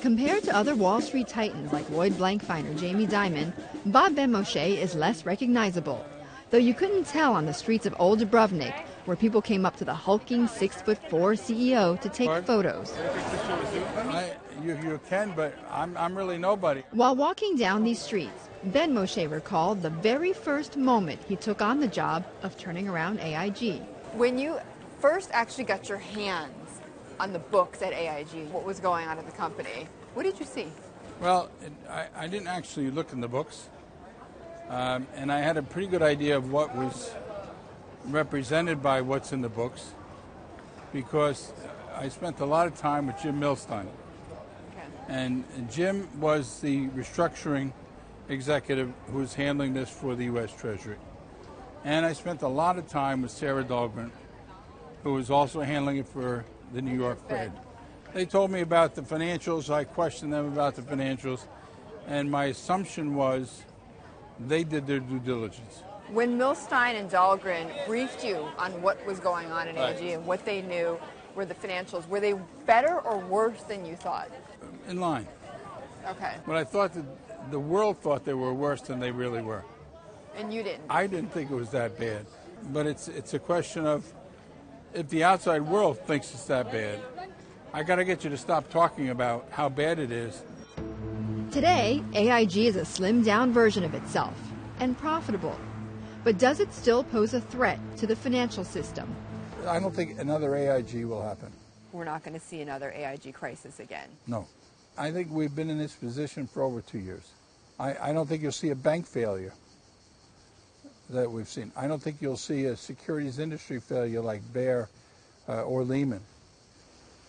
Compared to other Wall Street titans like Lloyd Blankfein or Jamie Dimon, Bob Benmosche is less recognizable. Though you couldn't tell on the streets of Old Dubrovnik, where people came up to the hulking 6'4" CEO to take photos. You can, but I'm really nobody. While walking down these streets, Benmosche recalled the very first moment he took on the job of turning around AIG. When you first actually got your hands on the books at AIG, what was going on at the company, what did you see? Well, I didn't actually look in the books, and I had a pretty good idea of what was represented by what's in the books, because I spent a lot of time with Jim Milstein. And Jim was the restructuring executive who was handling this for the U.S. Treasury. And I spent a lot of time with Sarah Dahlgren, who was also handling it for the New York Fed. They told me about the financials. I questioned them about the financials. And my assumption was they did their due diligence. When Milstein and Dahlgren briefed you on what was going on in AIG and what they knew were the financials, were they better or worse than you thought? In line. Okay. But I thought that the world thought they were worse than they really were. And you didn't? I didn't think it was that bad. But it's a question of, if the outside world thinks it's that bad, I got to get you to stop talking about how bad it is. Today, AIG is a slimmed-down version of itself and profitable. But does it still pose a threat to the financial system? I don't think another AIG will happen. We're not going to see another AIG crisis again. No. I think we've been in this position for over 2 years. I don't think you'll see a bank failure that we've seen. I don't think you'll see a securities industry failure like Bear or Lehman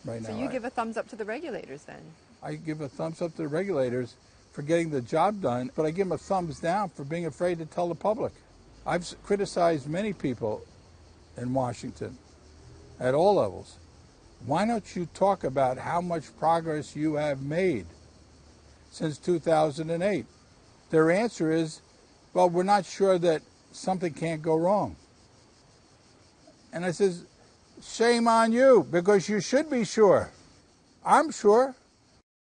right now. So you give a thumbs up to the regulators then? I give a thumbs up to the regulators for getting the job done, but I give them a thumbs down for being afraid to tell the public. I've criticized many people in Washington at all levels. Why don't you talk about how much progress you have made since 2008? Their answer is, well, we're not sure that something can't go wrong. And I says, shame on you, because you should be sure. I'm sure.